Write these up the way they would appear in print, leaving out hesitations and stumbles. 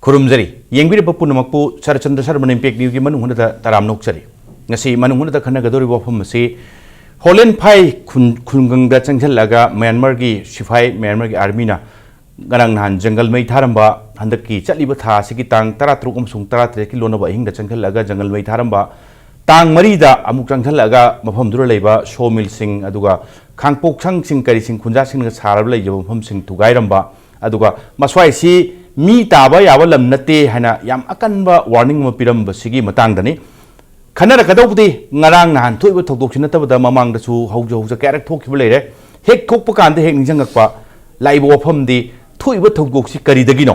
खुरुमजरी येंबिर पुनमकपु Sharatchandra Sharma impact news की मनुंग हुनदा तराम नोकचरी ngasi manung hunada khanagadori wafam asi holen phai khungangda changthalaga Myanmar gi sifai Myanmar gi army na garang nan jungle mai tharamba handaki chaliba tha sigi tang 13 amsung 13 ki lonaba hingda changthalaga jungle mai tharamba tang mari da amuk changthalaga mafam dura leiba sawmill sing aduga khangpok sang sing kari sing khunja sing ga sarab leiba mafam sing thugairamba aduga maswai si mi taba yawa lam nate hana yam akanba warning ma piramba sigi matang dani खनर कदौबदी ngarang nahan thoiba thokdok chinataba mamang da chu haujo hauja karak thokhiba leire hek thokpa kan de hek ningjangakpa laibo wafam di thoiba thokdok si kari dagino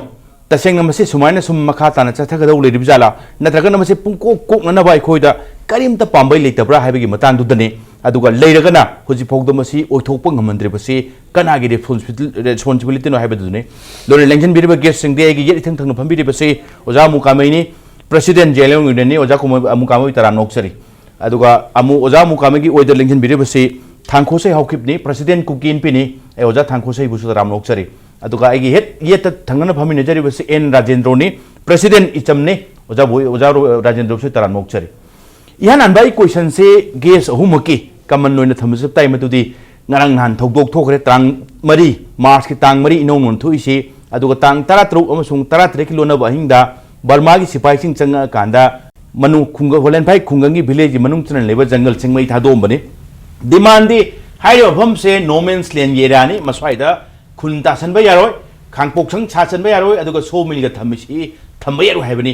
taseng namase sumaina sum makha tana chathagadau leiri bijala natraga namase pungko kok nana bai khoida karim ta pambai leitabra haibagi matang du dani aduga leiragana hoji phogda masi oithokpa ngamandre basi kana gi responsibility no haibadu ne lore lengjan biriba guest sing de gi yet thang thang phambiri basi oja mu kamai ni President ZELIANGRONG ni oja kuma amukamai taram noksari aduga amu oja amukamai gi oida lengjan biribasi THANGKHOSEI HAOKIP ni President KUKI INPI ni oja THANGKHOSEI busu taram noksari aduga agi yet thangana phami najari basi RAJENDRO ni President ICHAM ni oja RAJENDRO busu taram noksari ihan anbai question se ges humaki kaman noina thamsap tai matudi ngarang nan thokdok thokre tang mari March ki tang mari inong non thuisi aduga tang 13 amasung 13 ki lona bahingda Burma ki sipai sing changa kanda manu khunga holen phai khungangi village manung chana leba jungle chingmai thadom bani demand di hayo pham se no man's land yerani maswaida khunta sanba yaroi khangpok sang cha sanba yaroi aduga sawmill ga thamisi thamba yaru haibani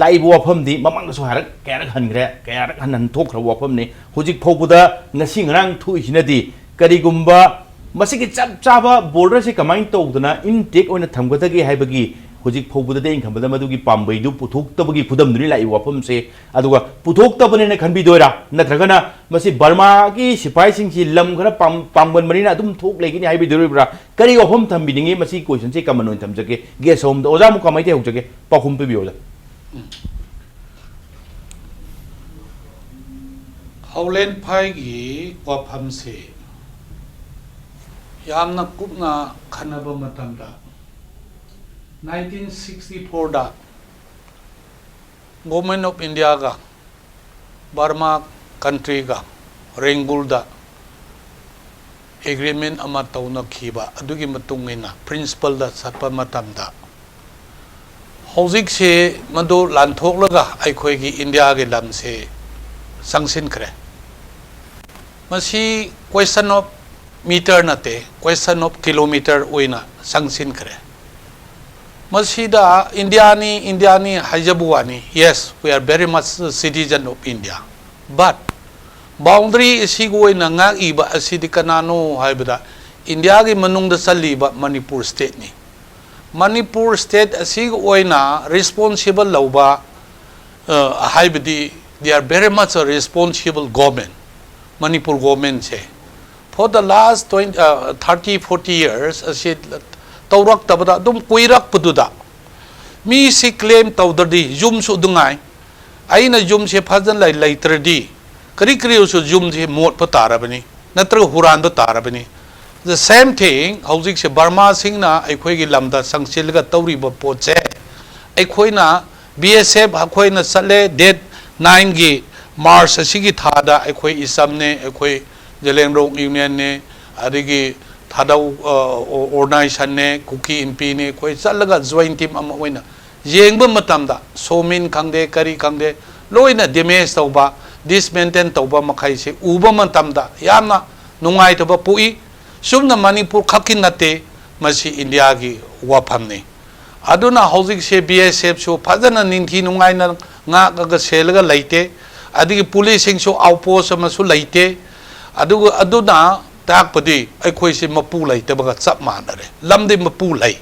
laibo wafam di mamang so harak karak hangre karak hanan thokra wafam ni hojik phobuda ngasi ngrang thu hinadi karigumba masigi chap chaba border se kamain tawduna intake oina thamgadagi haibagi hojik phobуда de inkhambada madugi pambai du puthok tabagi khudam duni lai wafam se aduga puthok tabane na khanbi doira natragana masi Burma ki sipai sing si lam khara pamban marina adum thok legi ni haibi doribra kari wafam thambi dingi masi question se kaman on thamjake ge som da oja mu kamai te hojake pakhum pe bi oja haulen phai gi wafam se yamna kupna khanaba matamda 1964 da Government of India ga Burma country ga Rengul da agreement ama tawna khiba adugi matungina principle da satpa matam da hojik se madu lanthok laga aikhoi gi India ge lam se sangsin kre masi question of meter nate question of kilometer oina sangsin kre Masida India ni hajabuani yes we are very much citizen of India but boundary isigo na nga iba asidi kanano haibada India gi manung da saliba Manipur state ni Manipur state asigo oina responsible lauba haibadi they are very much a responsible government Manipur government say for the last 30-40 years asid taurak tabada dum kuirak pududa mi si claim tawdadi jum su dungai aina jum se phajan lai laitradi kari su jum se mot patarabani natra huran do tarabani the same thing housing se Burma sing na aikhoi gi lamda sangsil ga tawri ba poche aikhoi na BSF aikhoi na sale date 9 gi March asigi thada aikhoi isam ne aikhoi ZELIANGRONG union ne adigi thada organization ne KUKI INPI ne koi chalaga joint team ama oina yengba matamda somin khangde kari khangde loina damage tawba dismantle tawba makhai se uba matamda yamna nungai tawba pui sumna Manipur khakin nate masi India gi wafam ne aduna housing se BSF so phajana ningthi nungai na nga ga selga laite adigi policing so outpost ama so laite aduna takpadi aikhoi se mapu lai tabaga chap manare lamde mapu lai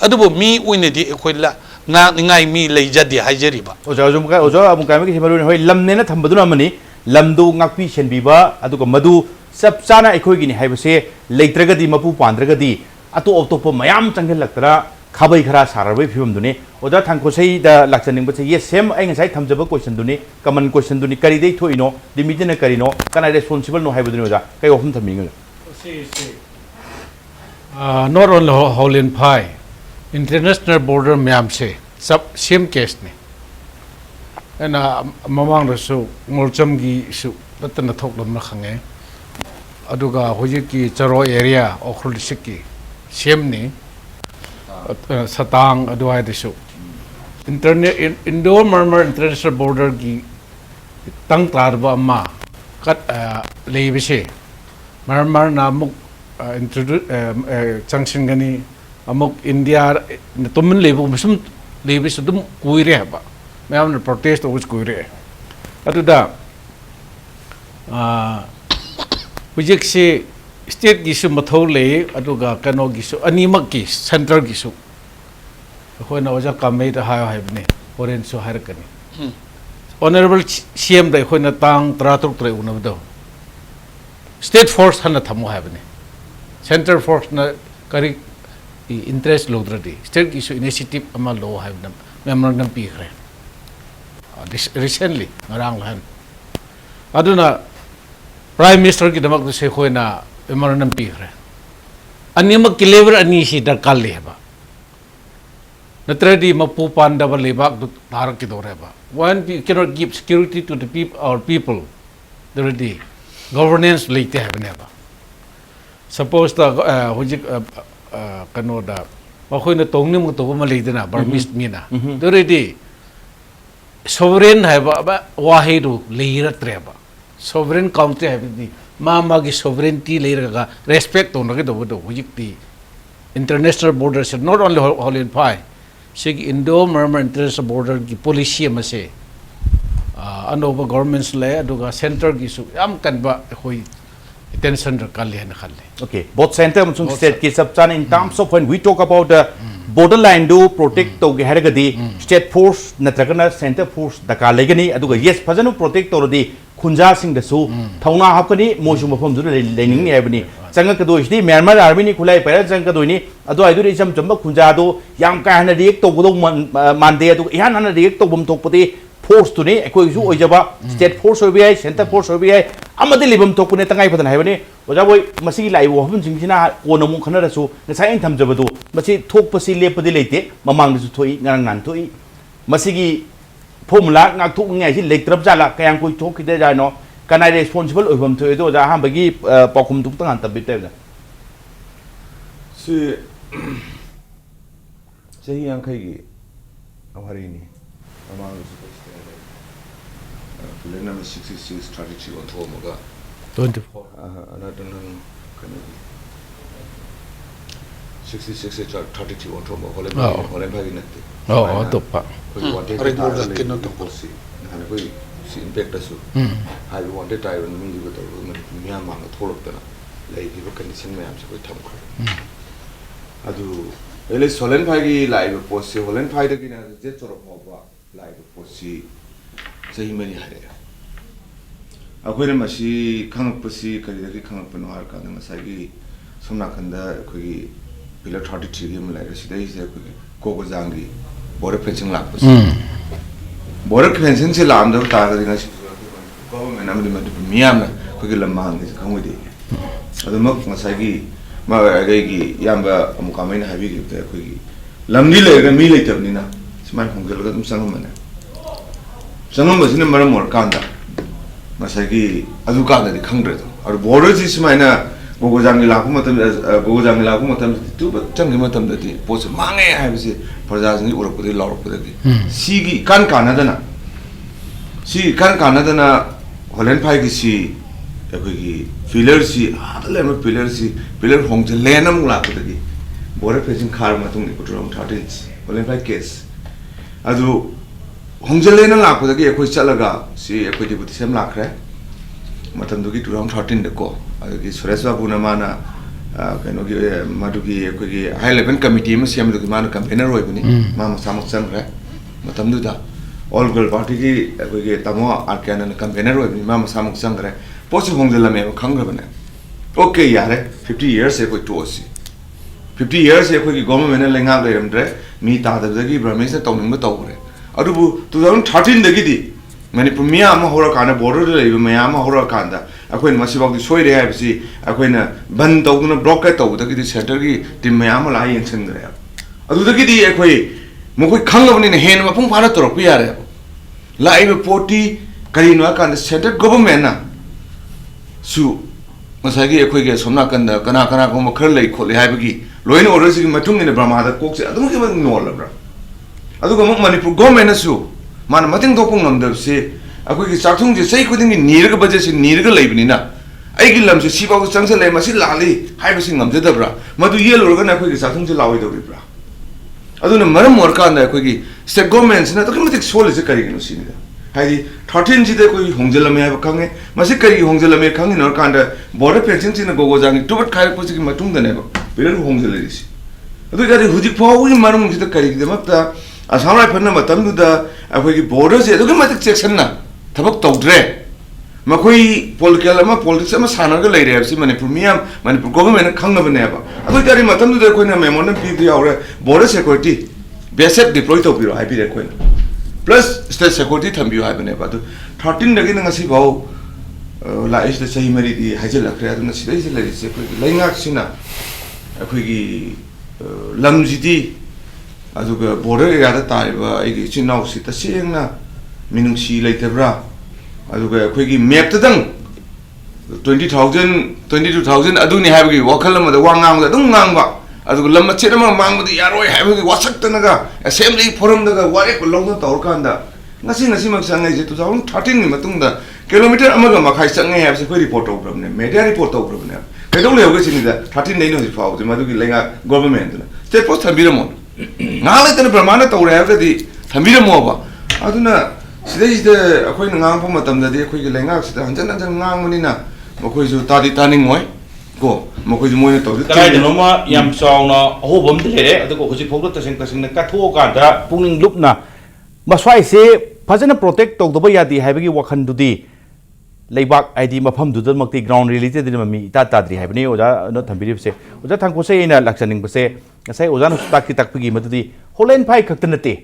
adubo mi uinedi aikhoi la nga ngai mi lai jadi haijeriba oja amukai ki himaru hoi lamne na thambaduna mani lamdu ngakpi senbiba aduga madu sap chana aikhoi gi ni haibase leitragadi mapu pandragadi ato optopo mayam changhel laktra khabai khara sarabai phibam duni oja THANGKHOSEI da lakchaning bache yes same ai ngai thamjaba question duni common question duni kari dei thoino dimidina karino kana responsible no haibaduni oja kai ofum thaminga not only Howlin Pai, international border Myam se sub same case ni ena mamang rasu ngolcham gi su natna thoklam na khange aduga hoji ki charo area okhul sikki same ni satang aduai disu internet Indo Myanmar international border gi tang tarba ma kat leibise Myanmar na muk introduce sanction gani amuk India tumen lebu musum lebis dum kuire ba mayam protest was kuire atuda project se state gisu mathau le aduga kano gisu animak gi center gisu hoina oja KAMEI da ha haibne foreign so har kani honorable CM da hoina tang 33 unabdo state force hana thamu haibne center force na kari interest logradi state issue initiative ama law have them member nam pi khre recently ngarang han aduna prime minister ki damak se khoina member nam pi khre anima ki level ani si darkar le ba natradi mapu panda ba lebak du dharak ki dore ba when we cannot give security to the people our people the governance leite have never suppose the hojik kanoda makhoi tongni mu to ma leidana Burmese mina already sovereign hai ba wahi do leira treba sovereign country hai di mama gi sovereignty leira ga respect to nagi do hojik ti international borders not only Hole INPI sig Indo Myanmar international border gi policy ma se anoba governments le aduga center gi su yam kanba hoi attention rakali hai na khalle. Okay, both center and state ki sab chan in terms of when we talk about the borderline do protect to ge haragadi state force natragana center force daka legani aduga yes fajanu protect to di khunja sing da su thauna hapkani moju mafam du lening ni habni changa ka do isdi Myanmar army ni khulai pa changa do ni adu aidu ri cham chamba khunja do yam ka hana react to go mande adu ihan hana react to bum thokpati force to ni ekoi ju ojaba state force obi center force obi amadi libam thokune tangai padan haibani oja boy masi lai wo hum jingsina kono mu khana rasu ngasai tham jabadu masi thokpasi lepadi leite mamang su thoi ngang nan thoi masi gi formula ngak thuk ngai si lektrap jala kayang koi thok kide ja no kanai responsible oibam thoi do ja ham bagi pakum tuk tangan tabite da si sehi yang kai gi hari ini mamang su Lena 66 strategy on Tomoga 24 another kind of 66 strategy on Tomoga Hole oh topa si impact asu I wanted Taiwan me with Myanmar tholokdana like the condition me am se koi tham khar adu ele solen phagi live post se holen phai da kina je chorok ba live post si sahi mani hare akhoi masi khangpasi kali khangpano har ka na sagi somna khanda khoi pillar 33 gi mulai sidai se ko jangi border fencing lakpas border fencing se lam da ta ga na government am de miyam na khoi lamang gi khangoi de adu mak masagi ma ga gi yamba amukamai na habi gi ta khoi lamni le ga mi le tabni na siman hongel ga dum sangam na sangam basine maram mor kanda masagi adu kanda di khangre do ar border ji simaina gogojangi lapu matam tu changi matam da di pos mange hai bisi prajajani urapudi laurapudi sigi kan kanadana holen phai gi si ekoi pillar si adale ma pillar hongje lenam lapudi border facing khar matung ni kuturam 13 holen phai case adu hongjelena lakpodagi ekoi chalaga si ekoi deputy sem lakre matamdugi 2013 deko agi Suresh Babu na mana kaino gi madugi ekoi gi high level committee ma sem dugi mana campaigner roibuni ma samak changre matamdu da all girl party gi ekoi gi tamo arkana na campaigner roibuni ma samak changre posi hongjela me khangre bane okay yare 50 years ekoi tosi 50 years ekoi gi government na lenga leramdre mi ta da gi Burmese tawning ma tawre adubu 2013 dagidi Manipur miyama hora kana border le miyama hora kanda akoin masibak di soi re habsi akoina ban tawuna block ka taw dagidi center gi tim miyama la yen sengre adu dagidi akoi mokoi khangabani ne hen mapung phana torok pi yare laibe poti kari no kan central government na su masagi ekhoi ge somna kan da kana kana ko makhar lai khole haibagi loin order si matung ne brahma da kok se adum ke bang no la bra adu ko manipur government na su man mating do kong namdab se akoi ge chakthung je sei khuding ni nirga baje se nirga laibni na ai gi lam se sibaw changsa lai masi lali haibasi ngamje da bra madu yel organ akoi ge chakthung je lawi do bra aduna maram morkan da akoi ge state government na to kimatik sol se kari gi no sin da haidi 13 ji de koi hongjelame ha khange masi kari hongjelame khange nor kan da border fencing sin go go jang tubat khai ko chi matung da ne ba biran hongjel ri si adu ga huji phaw gi maram ji da kari gi makta asamai phanna matam du da akoi gi border se adu kimatik section na thabak tawdre makoi political ama politics ama sana ga lai re si manipur miam manipur government khang na bane ba adu gari matam du da koi na memon pi di aure border security basic deploy to biro ai bi re koi plus state security thambi hai bane ba 13 dagi na ngasi bau la is the sahi mari di hajel akre adu na sidai lai se koi lai ngak sina akoi gi lamji di adu ga border area da tai ba ai gi chinau si ta seng na minung si lai te bra adu ga akoi gi map ta dang 20000 22000 adu ni hai gi wakal ma da wangang da dung ngang ba adu lam ma chena ma mang ma di yaroi hai gi wasak ta na ga assembly forum da ga ware ko long ta or kan da ngasi ngasi mak sang ai je 2013 ni matung da kilometer ama ga makhai sang ai have se koi report of problem ne media report of problem ne kai dong le ga sin da 13 nei no si fa de ma du gi lenga government na state post thambi mo nga le tan pramana to re ga di thambi mo ba aduna sidai de akoi na ngang pa matam da de akoi gi lenga sida hanjan hanjan ngang mani na makoi ju ta di ta ning moi ko makoi ju moi to kai de no ma yam song no ho bom de le adu ko huji phok ta sing na ka tho ka da pungning lup na maswai se fajana protect to do ba ya di haibagi wakhan du di leibak id mafam du da makti ground related de mami ta ta dri haibani oja no thambiri se oja thangkhosei na lakchaning se ngasai oja no tak ki tak pigi madudi holen phai khaktanate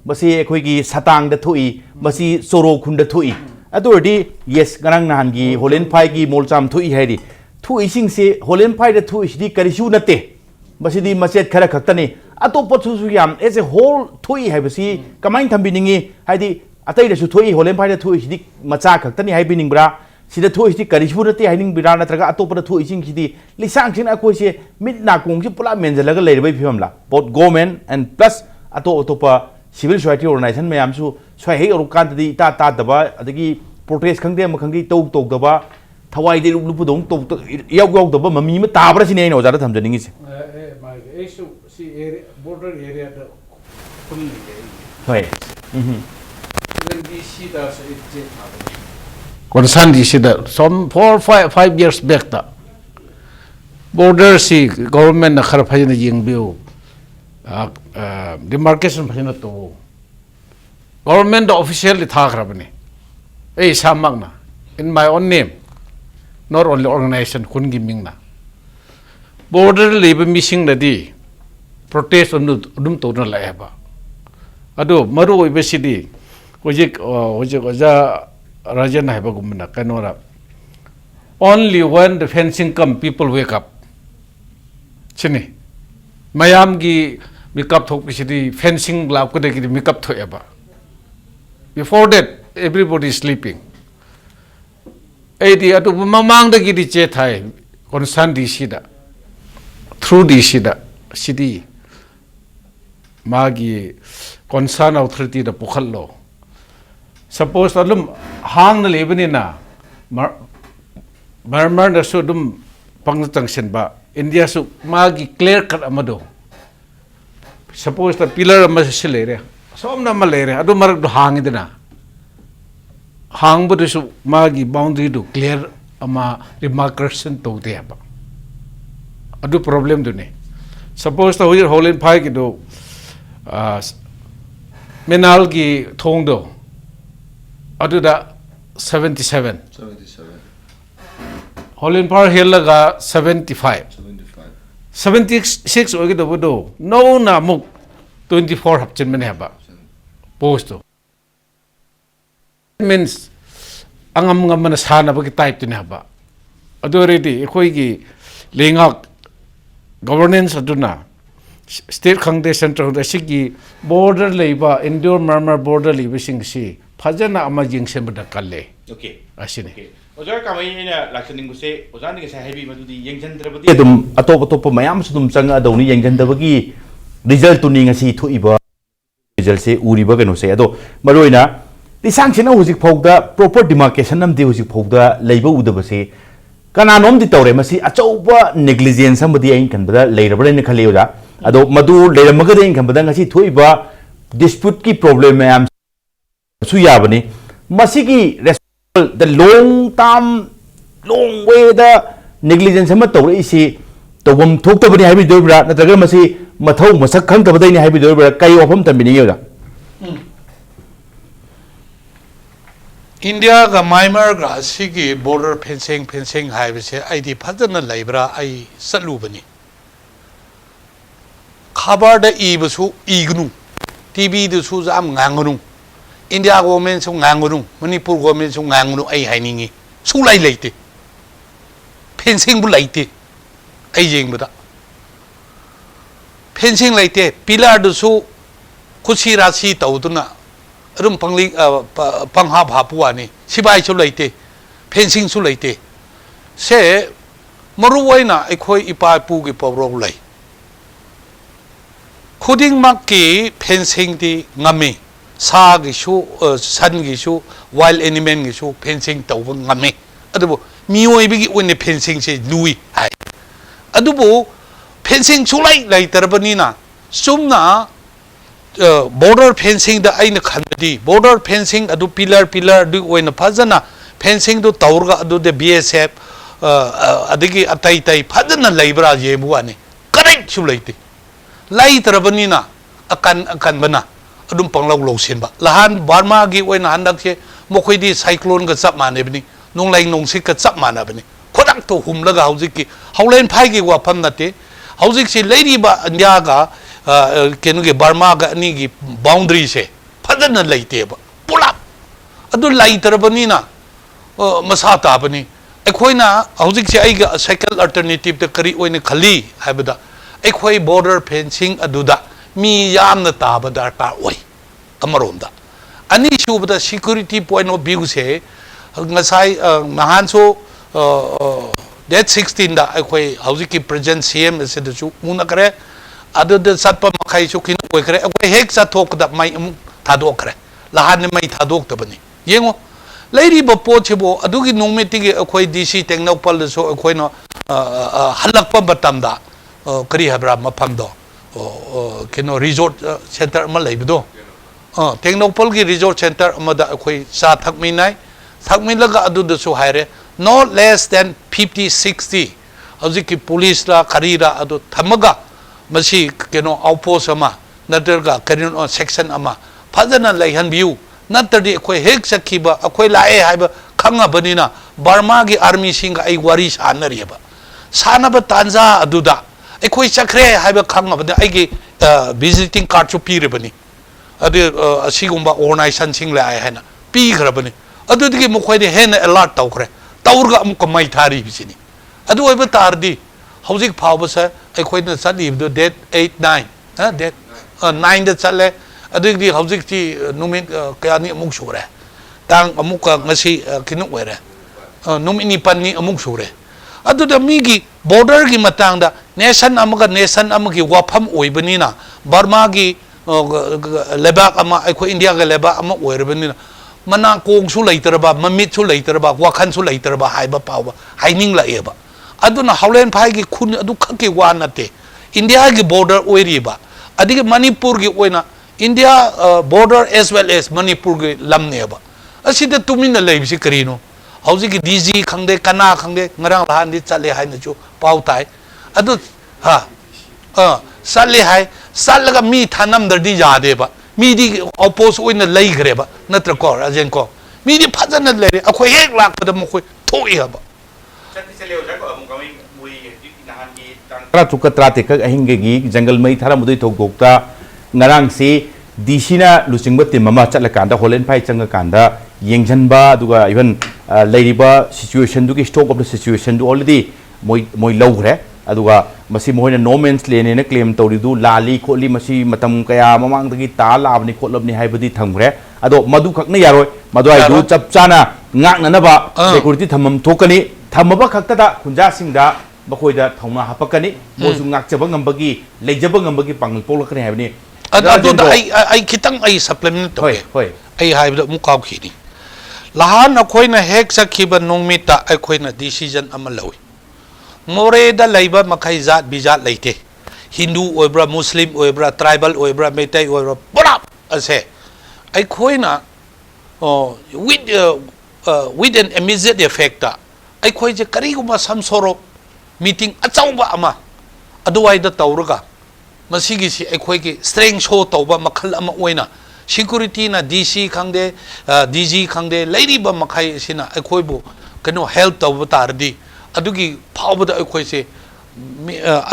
basi ekhoi gi satang da thui basi soro khun da thui adordi yes garang nahan gi holen phai gi molcham thui haidi thui sing se holen phai da thui di karisu nate basi di machet khara khaktani atop su yam as a whole thui haibasi kamain thambiningi haidi atai da su thui holen phai da thui di macha khaktani haibining bra sida thui di karisu nate haining bira natraga atop da thui sing di lisang sing akoi se mit na kong ji pula menjalaga leibai phimla both government and plus atopa civil society organization mayam su swai he ru kan di ta daba adagi protest khangde ma khangdi tok daba thawai de lu pu dong tok yaw daba mami ma ta bra sine no ja da thamjaningi se my issue see area border area da fully hoi when we see the concern this that some 4-5 years back da border see government na khar phajina jing biu demarcation phajina to government officially tha khrabani ei samak na in my own name not only organization kun gi ming na border labor missing na di protest dum to na la ba ado maru oi besidi hojik oja rajan hai ba gumna kanora only when the fencing come people wake up chini mayam gi makeup thok bisidi fencing lab ko de gi makeup thoya ba before that everybody is sleeping adi atu mamang da gi di che thai concern di sida through di sida city magi concern authority da pukhallo suppose alum hang na lebani na marmar da so dum pang tangsen ba india su magi clear cut amado suppose the pillar ama silere som na malere adu marak do hang idina hang bu su magi boundary do clear ama demarcation to de ba adu problem do ne suppose the hole in pai ki do menal gi thong do adu da 77 hole in par hill laga 76 ogi do do no na muk 24 hapchen mene ba post to means angam ngam na sana ba ki type tin ba adu ready khoi gi lengak governance aduna state khangde central da sigi border leiba Indo Myanmar border leiba singsi fajana ama jingsemba da kalle okay asine oja kamai ina laksaning guse oja ni gasa heavy madudi yengjandrabadi adum atop mayam sudum changa adoni yengjandrabagi result tuning asi thoiba result se uriba gano se ado maroina tisang chena hujik phogda proper demarcation nam de hujik phogda leiba udaba se kana nom di tawre masi achauba negligence amadi ain kanbada leirabra ne khale oja ado madu leiramaga de kanbada ngasi thoiba dispute ki problem mayam su yabani masi ki the long term long way the negligence ama tawre isi tawam thoktabani haibi doibra natraga masi mathau masak khang tabadai ni haibi doibra kai ofam tambini yoda India ga Myanmar ga sigi border fencing hai bise ai di phajana laibra ai salubani khabar da ibusu ignu TV du su jam ngangunu India government su ngangunu Manipur government su ngangunu ai hainingi su lai leite fencing bu leite ai jengbada fencing leite pillar du su kusi rasi tauduna rum pangli pangha bhapuani sibai chu leite fencing su leite se maru waina ekhoi ipa pu gi pawro lai khuding mak ki fencing di ngame sa gi su san gi su wild animal gi su fencing taw ngame adubu mioi bi gi one fencing se lui hai adubu fencing su lai tarabani na sumna border fencing da aina khanadi border fencing adu pillar du oina phajana fencing du tawrga adu de BSF adigi atai phajana leibra yebu ani correct su leite lai tarabani na akan bana adum panglaw losin ba lahan Burma gi oina handak se mokhoi di cyclone ga chap mane bni nonglai nongsi ka chap mana bni khodak to humlaga haujik ki haulen phai gi wa pham nate haujik si leiri ba India ga kenuge Burma ga ni gi boundary se phadana leite ba pulap adu lai tarabani na masa ta bani ekhoina haujik se ai ga cycle alternative te kari oine khali habada ekhoi border fencing aduda mi yamna ta ba darkar oi amaronda ani shubada security point of view se ngasai nahan so date 16 da ekhoi haujik ki present CM se da chu muna kare adu de satpa makhai chu kin oi kare ekhoi hek sa thok da mai thadok kare lahan mai thadok ta bani yengo leiri ba po chebo adu gi nongmeti gi ekhoi DC Tengnopal so ekhoi no halakpa batam da kari habra mafam do kino resort center ma leibdo Tengnopal gi resort center ma da ekhoi sa thakmi nai thakmi laga adu de so haire no less than 50-60 hauzik ki police la karira adu thamaga masi kino outpost ama natarga karin section ama phajana laihan view natadi ekhoi hek sakhiba ekhoi lae haiba khanga banina Burma gi army singa ai wari sanariba sanaba tanja aduda ekhoi chakre haiba khanga bada ai gi visiting card chu pire bani adu asigumba organization sing lai hena pi grabani adu digi mokhoi de hen alert tawkre tawrga amuk mai thari bisini adu oiba tardi hauzik phawba sa ekhoi na salib do date 8-9 date 9 da chale adu di hauzik ti numit kaya ni amuk sure tang amuk ngasi kinu were numit ni pan ni amuk sure adu da migi border gi matang da nation amagi wafam oibani na Burma gi lebak ama ekhoi India ga lebak ama oirbani mana kong su leitarba mamit su leitarba wakhan su leitarba haiba pawba haining la eba aduna haulen phai gi khun adu khaki wanate India gi border oiriba adige Manipur gi oina India border as well as Manipur gi lamneba asida tumina leibsi karino hauji gi DG khangde kana khangde ngarang lahan di chale haina chu paw tai adu sale hai salaga mi thanam dardi yadeba midi oppose oina leigreba natra ko rajen ko midi phajana leire akhoi hek lakpada mokhoi thoi haba tra chuka tra te ka ahinge gi jungle mai thara mudui thok gokta ngarang si disina lusingba tim mama chatla kanda holen phai changa kanda yengjanba duga even leiriba situation du ki stock of the situation du already moi logre aduga masi moina no man's land ne claim tawridu lali kholi masi matam kaya mamang dagi ta labni khotlabni haibadi thamgre ado madu khakna yaroi madu ai du chap chana ngakna na ba security thamam thokani thamaba khakta da khunja singda bakoida thongna hapakani mosu ngakchaba ngambagi leijaba ngambagi pangal polakani haibni ado da ai kitang ai supplement to hoi ai haibda mukaw khini lahan akoina hek sakhiba nongmita akoina decision ama lawi more da laiba makai zat bijat leite Hindu oibra Muslim oibra tribal oibra metai oibra pura ase akoina with an immediate effect aikoi je kariguma samsoro meeting achauba ama aduwai da tawraga masigi si aikoi ki strength show tawba makhal ama oina security na DC khangde DG khangde lairiba makai sina aikoi bu kano help tawba tardi adugi phawbada aikoi se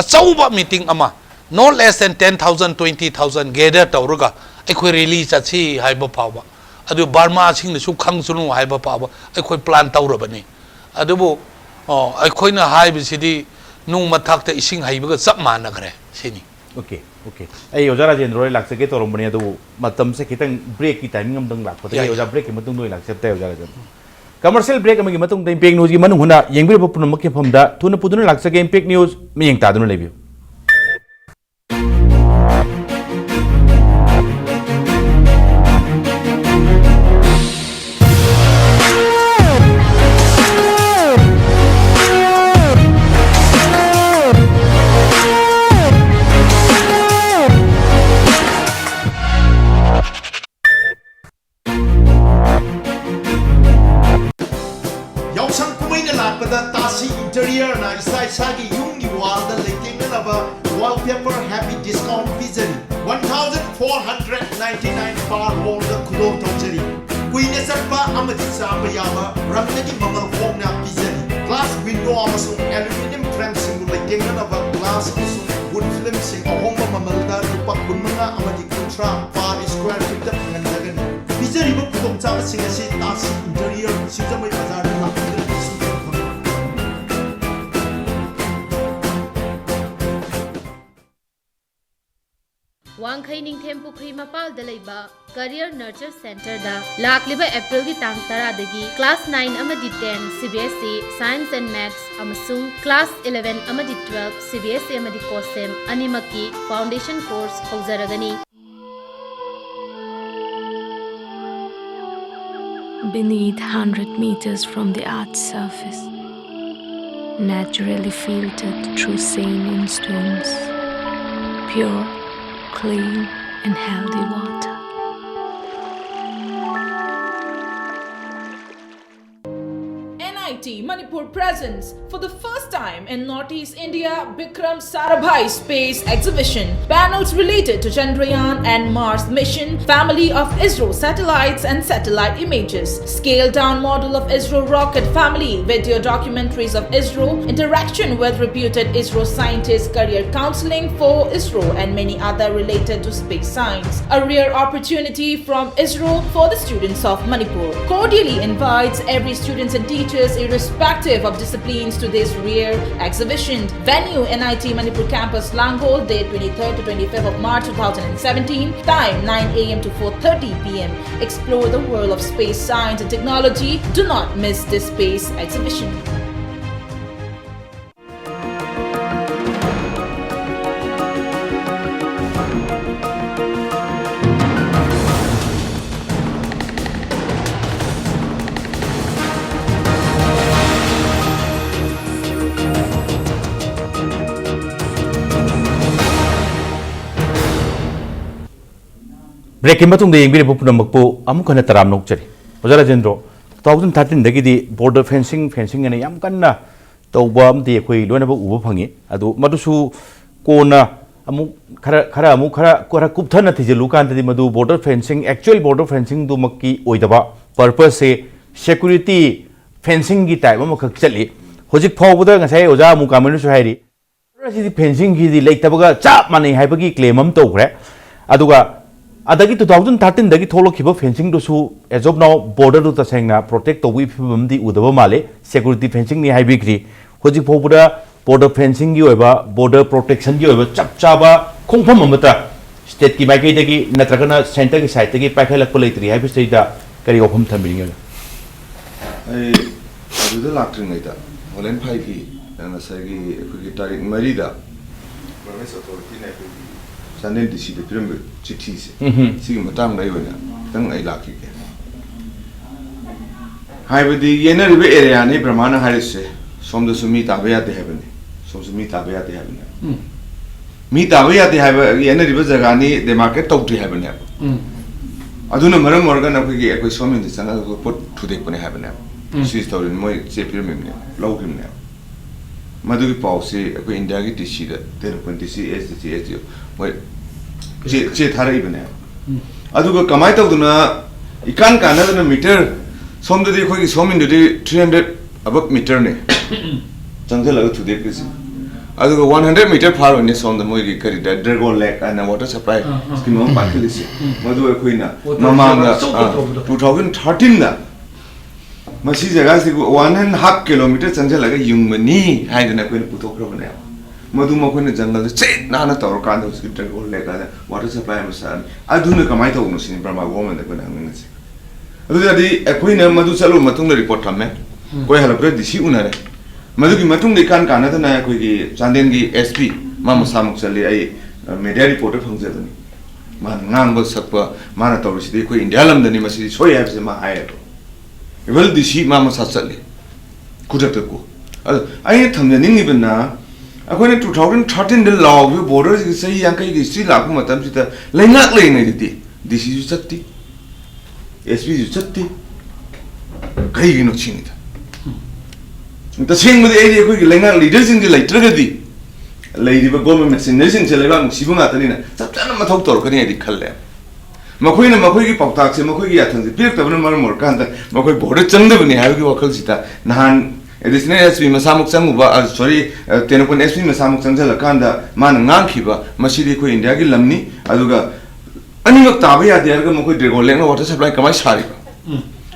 achauba meeting ama no less than 10,000 20,000 gather tawraga aikoi release achi haiba phawba adu Burma sing su khang sunu haiba phawba aikoi plan tawrabani adubu aikoi na haiba sidi nung mathakta ising haiba chap managre sini okay ai oja Rajendro laksake torombani adu matam se kitang break ki timing amdang lakpa ai oja break ki matung noi laksapta oja Rajendro commercial break amagi matung da impact news gi manung huna yengbi bapun makki famda thuna puduna laksake impact news mi yeng tadunu lebi interior na isai sagi yungi wall da leking na ba wallpaper happy discount pizzeri 1499 bar wall da kudo tojeri kuine sarpa amati samba yama ramnagi mamal home na pizzeri glass window amasung aluminum frame singu leking na ba glass amasung wood film sing ahoma mamal da rupak bunmanga amati kontra par square feet da ngandagani pizzeri ba kudo chama singasi tasi interior sitamai bazar na Wangkhai Ningthem Pukri Mapal Dalaiba Career Nurture Center da Lakliba April gi tang 10 dagi class 9 amadi 10 CBSE Science and Maths amasung class 11 amadi 12 CBSE amadi COSEM animaki foundation course haujaragani beneath 100 meters from the Earth's surface, naturally filtered through saline stones, pure, clean and healthy water. NIT Manipur presents for the first time in Northeast India Bikram Sarabhai Space Exhibition. Panels related to Chandrayaan and Mars mission, family of ISRO satellites and satellite images, scaled down model of ISRO rocket family, video documentaries of ISRO, interaction with reputed ISRO scientists, career counseling for ISRO and many other related to space science. A rare opportunity from ISRO for the students of Manipur. Cordially invites every students and teachers irrespective of disciplines to this rare exhibition. Venue NIT Manipur Campus Langhol, date 23rd to 25th of March 2017. Time 9 a.m. to 4:30 p.m. Explore the world of space science and technology. Do not miss this space exhibition. break ki matung de yengbi bapun makpu amu kana taram nok chari oja Rajendro 2013 dagi di border fencing ane yam kanna tawba amti khoi loina ba uba phangi adu madusu kona amu khara kupthana thijilu kan di madu border fencing actual border fencing du makki oidaba purpose se security fencing gi type ma khak chali hojik phawbuda ngasai oja amu kamenu su hairi rasi di fencing gi di leitabaga chap mani haibagi claim am tawre aduga adagi 2013 dagi tholo khiba fencing do su as of now border do tasengna protect to wi phibam di udaba male security fencing ni haibigri hoji phobura border fencing gi oiba border protection gi oiba chap chaba khongpham amata state ki maikai dagi natragana center ki side dagi paikhalak palaitri hai bisai da kari opham thambinga ai aduda laktring ida holen phai ki na sagi ki tarik mari da province authority na ki Sanden DC de piramid chithi se sigi matang dai wena tang ai lakhi ke haibadi yena ribe area ni brahmana harise somda sumi tabaya de hebne som sumi tabaya de hebne mi tabaya de hab yena ribe jaga ni de market tawti hebne aduna maram morgan na ki ekoi somin de sanga ko pot thude pone hebne sis tawrin moi che pyramid ne logim ne madhugi pause ekoi india ki DC da terpon DC SDC moi che thara ibne aduga kamai tawduna ikan kana na meter somdadi khoi somin de 300 above meter ne changjal ag thude kisi aduga 100 meter far ne somda moi gi kari da dragon lake and water supply scheme on pakilisi madu khoi na mamanga 2013 da masi jaga se 1.5 kilometer changjal ag yungmani haidana khoi puthokra bane madu ma khoi na jungle che na na tor kan da dragon lake and water supply masan aduna kamai tawnu sin brahma woman da kana ngasi adudi ekoi na madu chalu matung da report thamme koi halapre disi unare madu ki matung de kan kana na koi ki Chanden gi SP ma musamuk chali ai media report phangje dani ma ngang ba sakpa mana tawri si koi india lam dani masi soi have se ma hai evel disi ma sa chali kudat ko ai thamne ningi bna akoi na 2013 de law bi border gi sai yang kai gi si la ku matam si ta lengak le ngai di disi ju chatti SP ju chatti kai gi no chingida ta sing mudi ai ko gi lenga leader sing di laitraga di leidi ba government sing sing che leba sibu nga tani na chap chana ma thok tor kani ai khalle makhoi na makhoi gi paktak se makhoi gi athang se pir tabna mar mor kan da makhoi border changda bani ha gi wakhal sita nahan edisne SP masamuk changu ba sorry tenopon SP masamuk changjala kan da man ngang khiba masidi ko india gi lamni aduga animak tabe ya der ga mokoi dragon lake water supply kamai sari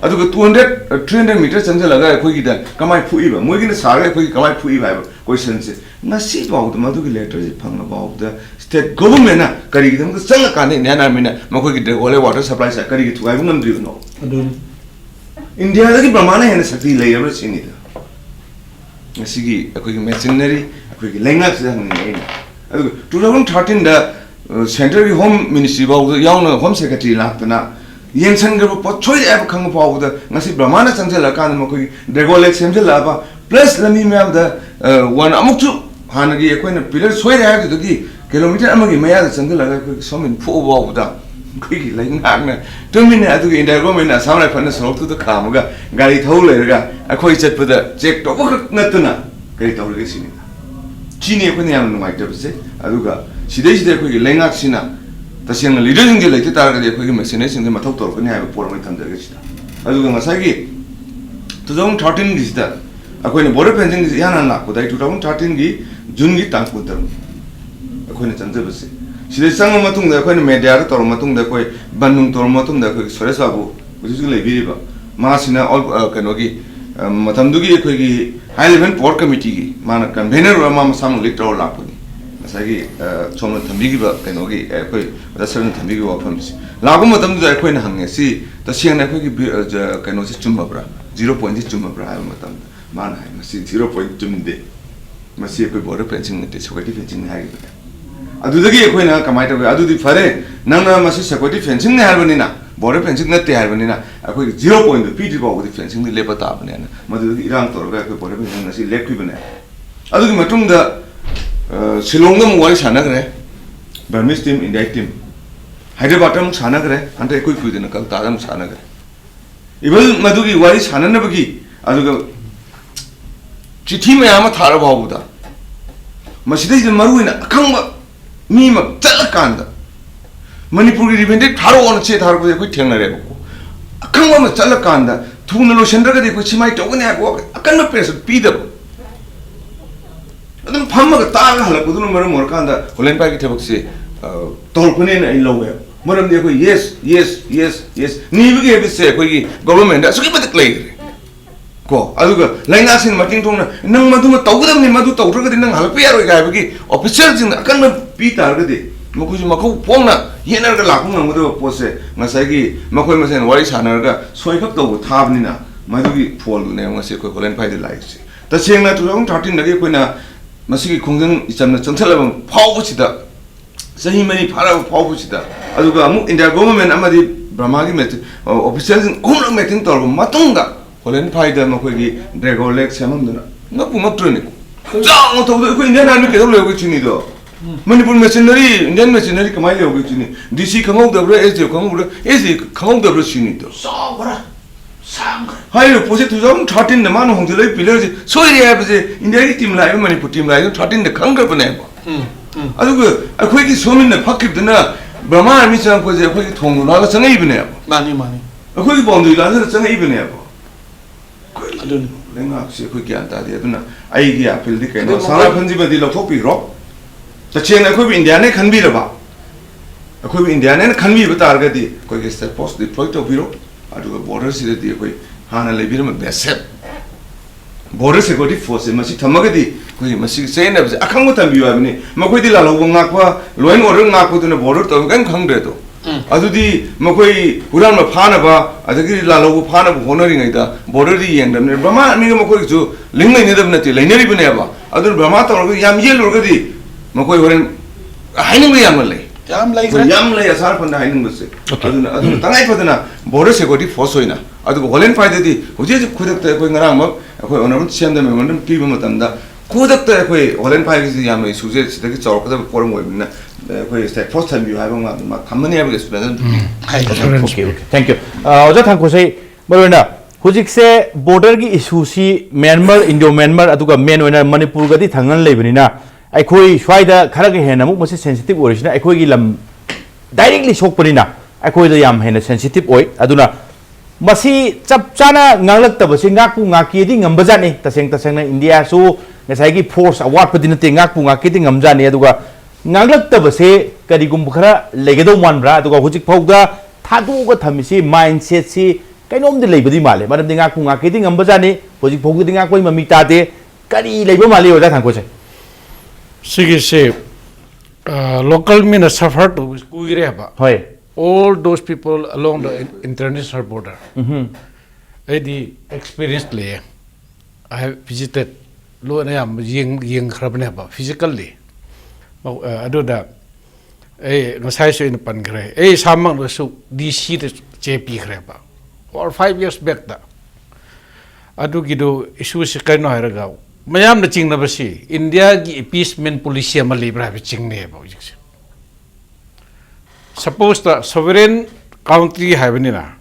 aduga 300 meter changjal laga khoi gi da kamai phui ba moi gi na sari khoi kamai phui ba question se na si ba u ma du gi letter ji phang na ba u da state government na kari gi dam ga sang ka ne na me na mokoi gi dragon lake water supply sa kari gi thuai bu ngam dri no adun india da gi brahmana hena sakti le yabra chini da asigi khoi gi machinery khoi gi lenga sa ne aduga 2013 da Central Home Ministry ba yauna Home Secretary laktana yengsan ga po choi ab khang pa u da ngasi brahmana changjala kan ma koi dragon lake semjala ba plus lami me ab da one amuk chu hanagi ekoi na pillar soi ra ga gi kilometer amagi maya da changjala ga koi somin phu ba u da koi gi lai ngak na tumine adu gi india government na samrai phana sorok tu da kham ga gari thau le ga akoi chat pa da check to ba natna gari thau le sini chini ekoi na nu mai da se adu ga sidai sidai khoi gi lengak sina taseng leader jing ge leite tar ga khoi gi machine sing de mathok tor ko ni ha por mai tham ga sida adu ga masai gi 2013 gi sida akoi ne border fencing gi yana na ko dai 2013 gi june gi tang ko tar akoi ne chanje base sidai sang ma tung da akoi ne media ra tor ma tung da koi banung tor ma tung da koi sore sa bu ji ji le bi ba ma sina all kano gi matham du gi khoi gi high level port committee gi mana convener ma sam lik tor la ko sagi chomna thambigi ba keno gi koi rasaran thambigi wa famsi lagu matam da koi na hangne si ta siang na koi gi keno si chumba bra 0 point chumba bra ha matam man ha si 0 point chumde masi koi border fencing ne security fencing ha gi adu da gi koi na kamai ta adu di fare nang na masi security fencing ne ha bani na border fencing na te ha bani na koi 0 point pi di ba di fencing ni le ta bani na madu gi irang tor ga koi border fencing na si lek pi bani adu gi matung da Shillong da mawai sana kare Burmese team India team Hyderabad am sana kare ante koi kui dena kal tadam sana kare ibal madu gi wari sana na bagi aduga chithi me ama thara babu da masida ji maru ina akang ba mi ma chal kan da Manipur gi ribende tharo on che thar ko koi theng na re ko akang ba ma chal kan da thu na lo shendra ga de ko chimai to ne ko akan ma press pi da adun phamma ga ta ga hala kudun mar mor kan da holen pa gi thebak se tol ko ne na I lowe maram de ko yes ni bi ge bi se ko gi government da su ki bat klei ko aduga lainga sin mating thongna nang madu ma tawgadam ni madu tawragadi nang halpe yaroi ga bagi official jing akan na pi targadi makuji makau pongna yenar ga lakung ngado pose ngasai makoi masen wari sanar ga soikap taw thabni na madugi phol ne ngase ko holen phai de lai si ta chengna 2013 nagi koina masigi khongjang ichamna changthalabam phawbusida sahi mani phara phawbusida aduga amu India government amadi brahma gi met official jing umra meeting torbo matunga holen phaida makoigi dragon lake samamduna ngapu matruni jang to ko Indian army ke lo ko chini do Manipur machinery Indian machinery kamai lo ko chini DC khangau da bra SJ khangau bra SJ khangau da bra chini do sabra sang hayo project 2013 na manu hongjelai pillar je soiri ya bje India ki team lai Manipur team lai 13 de khangga bane ba adugo akhoi ki somin na phakip dana brahma army chang ko je akhoi ki thong la ga changai bane ba mani mani akhoi ki boundary la ga changai bane ba adun lenga se akhoi gyan ta de aduna ai gi appeal di kaino sara phanji ba di lo thopi ro ta chen akhoi bi India ne khanbi ra ba akhoi bi India ne khanbi ba tar ga di koi ge step post deploy to biro aduga border sida di koi hana lebir ma besep border security force masi thamagadi koi masi sena bse akhang tam biwa bini makoi di lalo ngakwa loin order ngakwa tu ne border to kan khang de to adudi makoi huran ma phana ba adagi lalo phana ba honoring ai da border di yeng dam ne brahma mi makoi ju lingai ne dam ne ti lainari bine ba adu brahma ta yam yel orgadi makoi horen hainin yam le yam lai yam lai asar panda hainin bse adu tangai padana border security force hoina adu holen faide di hoje khudak ta koi ngarang ma koi onarum siam da memon pi ba matam da khudak ta koi holen faide gi yam mai suje sidagi chawk da forum hoibna koi step first time you have ma kamani have experience okay thank you oja thangkhosei barona hujik se border gi issue si Myanmar Indo Myanmar aduga main oina Manipur gadi thangan leibnina akhoi shwaida kharaga hena mu masi sensitive origin akhoi gi lam directly sokpanina akhoi da yam hena sensitive oi aduna masi chap chana nganglak tabasi ngakpu ngaki di ngambajani taseng na India su ngasai gi force award padina te ngakpu ngaki di ngamjani aduga nganglak tabase karigum khara legedo manbra aduga hujik phauda thadu ga thamisi mindset si kainom de leibadi male maram de ngakpu ngaki di ngambajani hujik phauda di ngakoi mami ta de kari leiba male oja thangkose Sige se local mina suffered to Kuireba. hoy All those people along the international border. I the experienced lay. I have visited lo na yam ying khrabneba physically. I do that. Ngasai so in pan gre. Samang so DC the JP khreba. Or 5 years back da. Adu gido issues kaino haraga. Mayam na ching na basi India gi appeasement policy ma libra bi ching ne ba ujik. Suppose the sovereign country have ni na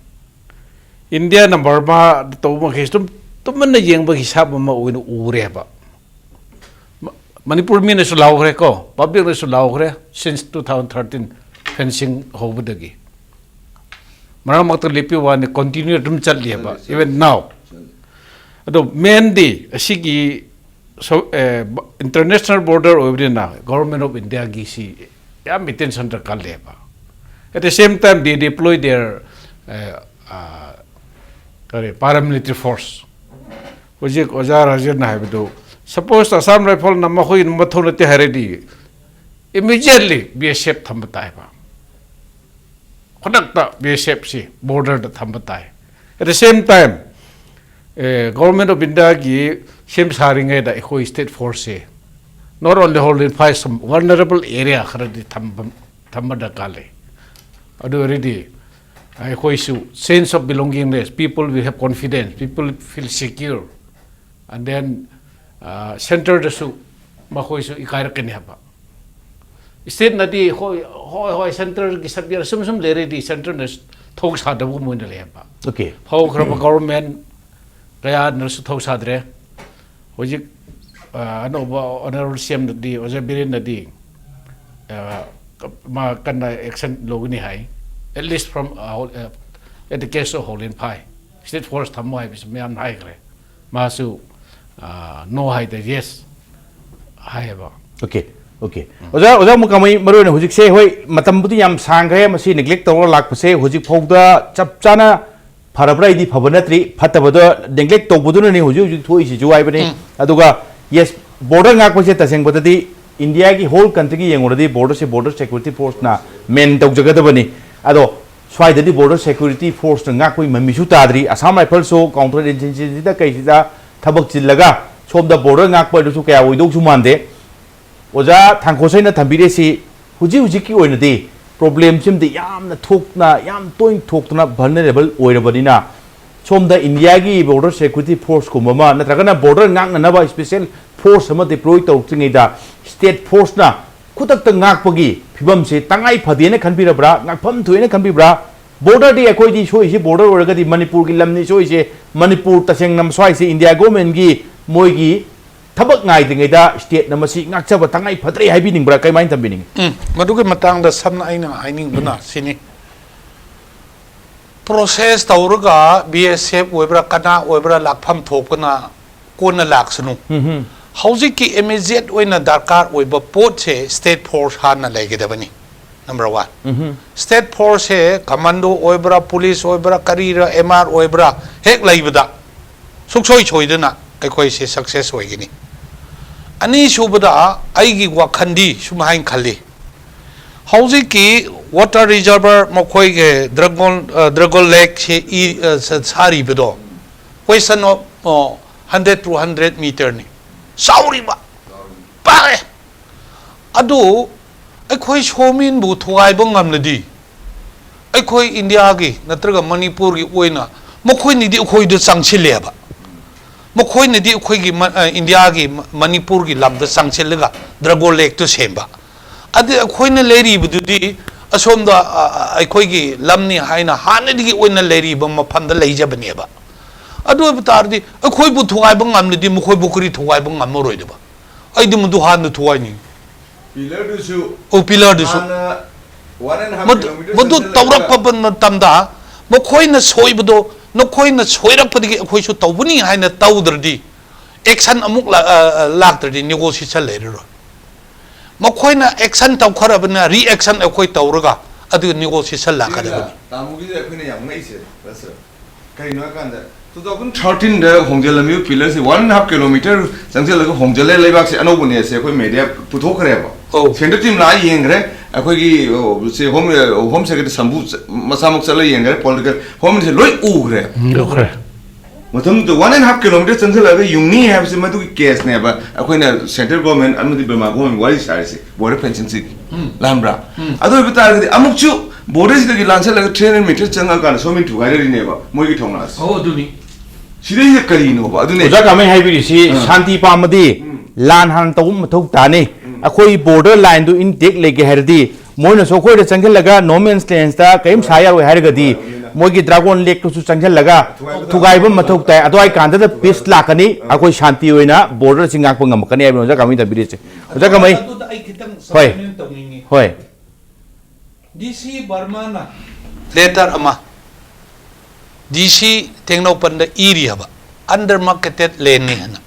India na Burma to ma khis tum man na yeng ba hisab ma uin ure ba Manipur mi na su law gre ko public na su law gre since 2013 fencing hobudagi maram mak to lipi wa ne continue dum chal li ba even now ado mainly asigi so international border over na government of India gi si yam attention ta kal le ba at the same time they deploy their paramilitary force which is oja rajen na have suppose Assam rifle na ma khoi ma thona te haredi immediately BSF thambatai ba khodak ta BSF si border ta thambatai at the same time government of India gi same saring da eco state force not only holding fight some vulnerable area kharadi thambada kale adu already eco issue sense of belongingness people will have confidence people feel secure and then center the su ma khoi su ikair ken haba state nadi hoi center gi sabir sum le ready center na thok sa da bu mo le haba okay how government kaya nurse thau sadre hojik ano ba honorable CM di ojabirin na di ma kana action logni hai at least from at the case of Holin Pai state force thamoi bis meam hai kre masu no hai the yes hai ba okay okay oja mukamai marone hujik se hoi matam budi yam sang kre masi neglect to lak pase hujik phauda chap chana ꯐꯔꯕ꯭ꯔꯥ ꯐꯕ ꯅꯠꯇ꯭ꯔꯤ ꯐꯠꯇꯕꯗꯣ neglect ꯇꯧꯕꯗꯨꯅꯅꯤ ꯍꯧꯖꯤꯛ ꯍꯧꯖꯤꯛ ꯊꯣꯛꯏꯁꯤꯁꯨ ꯍꯥꯏꯕꯅꯤ ꯑꯗꯨꯒ yes border ꯉꯥꯛꯄꯁꯦ ꯇꯁꯦꯡꯕꯗꯗꯤ ꯏꯟꯗꯤꯌꯥꯒꯤ hall ꯀꯟꯇ꯭ꯔꯤꯒꯤ ꯌꯦꯡꯉꯨꯔꯗꯤ ꯕꯣꯔꯗꯔꯁꯦ border security ꯐꯣꯔꯁꯅ ꯃꯦꯟ ꯇꯧꯖꯒꯗꯕꯅꯤ ꯑꯗꯣ ꯁ꯭ꯋꯥꯏꯗꯗꯤ border security ꯐꯣꯔꯁꯅ ꯉꯥꯛꯄꯒꯤ ꯃꯃꯤꯁꯨ ꯇꯥꯗ꯭ꯔꯤ ꯑꯁꯥꯝ ꯔꯥꯏꯐꯜꯁꯨ ꯀꯥꯎꯟꯇꯔ ꯏꯟꯁꯔꯖꯦꯟꯁꯤꯗ ꯀꯩꯁꯤꯗ ꯊꯕꯛ ꯆꯤꯜꯂꯒ ꯁꯣꯝꯗ ꯕꯣꯔꯗꯔ ꯉꯥꯛꯄ ꯑꯗꯨꯁꯨ ꯀꯌꯥ ꯑꯣꯏꯗꯧꯁꯨ ꯃꯥꯟꯗꯦ ꯑꯣꯖꯥ ꯊꯥꯡꯈꯣꯁꯩꯅ ꯊꯝꯕꯤꯔꯤꯁꯤ ꯍꯧꯖꯤꯛ ꯍꯧꯖꯤꯛꯀꯤ ꯑꯣꯏꯅꯗꯤ ꯄ꯭ꯔꯣꯕ꯭ꯂꯦꯝꯁꯤꯃꯗꯤ ꯌꯥꯝꯅ ꯊꯣꯛꯅ ꯌꯥꯝ ꯇꯣꯏꯅ ꯊꯣꯛꯇꯨꯅ ꯚꯜꯅꯔꯦꯕꯜ ꯑꯣꯏꯔꯕꯅꯤꯅ ꯁꯣꯝꯗ ꯏꯟꯗꯤꯌꯥꯒꯤ ꯕꯣꯔꯗꯔ ꯁꯦꯀ꯭ꯌꯨꯔꯤꯇꯤ ꯐꯣꯔꯁꯀꯨꯝꯕ ꯑꯃ ꯅꯠꯇ꯭ꯔꯒꯅ ꯕꯣꯔꯗꯔ ꯉꯥꯛꯅꯅꯕ ꯁ꯭ꯄꯦꯁꯦꯜ ꯐꯣꯔꯁ ꯑꯃ ꯗꯤꯄ꯭ꯂꯣꯏ ꯇꯧꯔꯛꯇ꯭ꯔꯤꯉꯩꯗ ꯁ꯭ꯇꯦꯠ ꯐꯣꯔꯁꯅ ꯈꯨꯗꯛꯇ ꯉꯥꯛꯄꯒꯤ ꯐꯤꯕꯝꯁꯦ ꯇꯉꯥꯏ ꯐꯗꯦꯅ ꯈꯟꯕꯤꯔꯕ꯭ꯔꯥ ꯉꯥꯛꯐꯝ ꯊꯣꯛꯑꯦꯅ ꯈꯟꯕꯤꯕ꯭ꯔꯥ ꯕꯣꯔꯗꯔꯗꯤ ꯑꯩꯈꯣꯏꯗꯤ ꯁꯣꯏꯁꯤ ꯕꯣꯔꯗꯔ ꯑꯣꯏꯔꯒꯗꯤ ꯃꯅꯤꯄꯨꯔꯒꯤ ꯂꯝꯅꯤ ꯁꯣꯏꯁꯦ ꯃꯅꯤꯄꯨꯔ ꯇꯁꯦꯡꯅ ꯁ꯭ꯋꯥꯏꯁꯦ ꯏꯟꯗꯤꯌꯥ ꯒꯣꯔꯃꯦꯟꯒꯤ ꯃꯣꯏꯒꯤ ꯊꯕꯛ ꯉꯥꯏꯗ꯭ꯔꯤꯉꯩꯗ ꯁ꯭ꯇꯦꯠꯅ ꯃꯁꯤ ꯉꯥꯛꯆꯕ ꯇꯉꯥꯏ ꯐꯗ꯭ꯔꯦ ꯍꯥꯏꯕꯤꯅꯤꯡꯕ꯭ꯔꯥ ꯀꯃꯥꯏꯅ ꯊꯝꯕꯤꯅꯤꯡꯉꯤ ꯃꯗꯨꯒꯤ ꯃꯇꯥꯡꯗ ꯁꯝꯅ ꯑꯩꯅ ꯍꯥꯏꯅꯤꯡꯕꯅ ꯁꯤꯅꯤ ꯄ꯭ꯔꯣꯁꯦꯁ ꯇꯧꯔꯒ BSF ꯑꯣꯏꯕ꯭ꯔꯥ ꯀꯅꯥ ꯑꯣꯏꯕ꯭ꯔꯥ ꯂꯥꯛꯐꯝ ꯊꯣꯛꯄꯅ ꯀꯣꯟꯅ ꯂꯥꯛꯁꯅꯨ ꯍꯧꯖꯤꯛꯀꯤ ꯏꯃꯤꯖꯤꯌꯦꯠ ꯑꯣꯏꯅ ꯗꯔꯀꯥꯔ ꯑꯣꯏꯕ ꯄꯣꯠꯁꯦ ꯁ꯭ꯇꯦꯠ ꯐꯣꯔꯁ ꯍꯥꯟꯅ ꯂꯩꯒꯗꯕꯅꯤ नंबर 1 स्टेट फोर्स है कमांडो ओइब्रा पुलिस ओइब्रा करीरा MR ओइब्रा हेक लैबदा सुखसोय छोइदना अखोय से सक्सेस होइगिनी अनि सुबदा आइगी वाखंदी सुमाइन खल्ली हौजी की वाटर रिजर्वर मखोय के ड्रगन लेक से सारी बदो क्वेश्चन ऑफ 100 to 100 मीटर नि साउरीबा पाए अदु अखोई सोमिन बु थुगाइब ngamnadi अखोई इंडिया की नत्रगा मणिपुर की ओइना मखोई निदि अखोई दु चांगसिलेबा मखोई निदि अखोई की इंडिया की मणिपुर की लम द चांगसिलगा ड्रगो लेक तो सेंबा अदि अखोई न लेरी बुदुदि असोम द अखोई की लमनी हाइना हानदि की ओइना लेरी ब मफम द लेजबनेबा अदु बतारदि अखोई बु थुगाइब ngamnadi मखोई बु करी थुगाइब ngamरोइदबा अइदि मुदु हान थुगाइनि पिलर दुसु ओ पिलर दुसु मदु तौरप मतमदा मखोइना सोइबदो नखोइना सोइरपदि अखोइसु तौबनी हाइना तौदरदि एक्शन अमुक लाक्तरदि नेगोशिएशन लेररो मखोइना एक्शन तौखरबना रिएक्शन अखोइ तौरगा अदु नेगोशिएशन लाकदबनि तामुगी अखोइना याम ngaiसे रसर करिनो कांदा 2013 दा होंगजेलमी पिलर से 1.5 किलोमीटर संगजेलग होंगजेले लेबाक से अनोबने से कोई मीडिया पुथोखरेबा सेंटर टीम ला येंगरे अखोगी से होम सेक्रेटरी संबु मसामुक चले येंगरे पॉलिटिकल होम से लोई उगरे लोखरे मतलब तो 1.5 किलोमीटर संगजेलग युंगनी है से मधु की केस ने बा अखोइना सेंट्रल गवर्नमेंट अनमति बमा गवर्नमेंट वाली सारे से बॉर्डर फेंसिंग से लामब्रा अदो बितार अमुकचु बॉर्डर से की लांसे लग 300 मीटर चंगा का सोमिन ठुगाइरी नेबा मोगी ठोंगनास ओ दुनी सिदे करीनो बा अदुने ओजा कामे हाइबिरिसी शांति पामदी लान हान तौम मथौ ताने अखोई बॉर्डर लाइन दु इनटेक लेगे हरदी मोइना सोखोय द चंगल लगा नोमेन्स लेंस ता कयम साया वे हरगदी मोगी ड्रैगन लेक तो चंगल लगा थुगाइब मथौ ताय अदोय कांदा द पीस लाकनी अखोई शांति होइना बॉर्डर सिंगाक प ngमकनी आइबो ओजा कामे तबिरिसे ओजा कामे होय होय DC बर्माना लेटर अमा DC टेक्नोपन द इरियाबा अंडर मार्केटेड लेनी हना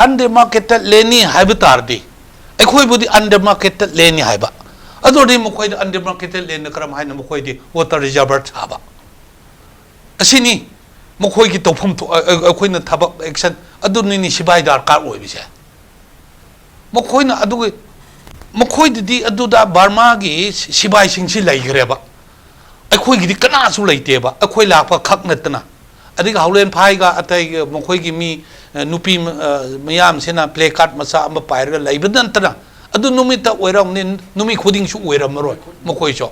अंडर मार्केटेड लेनी हाइब तारदी अखोई बुदी अंडर मार्केटेड लेनी हाइबा अदोदि मखोई द अंडर मार्केटेड लेन करम हाइना मखोई दि वाटर रिजर्वर छाबा असिनी मखोई की तौफम अखोई न थबक एक्शन अदुनि नि सिबाई दरकार ओइबिसे मखोई न अदुगि मखोई दि अदुदा बर्मा की सिबाई सिंगसि लैगरेबा अखोई गिदि कनासु लैतेबा अखोई लापा खक नतना अदिग हाउलेन फाइगा अतै मखोई की मी नुपी मयाम सेना प्ले कार्ड मसा अम पाइरगा लैबदंतना अदु नुमित ओइरमनि नुमि खुदिंसु ओइरमरोय मखोई सो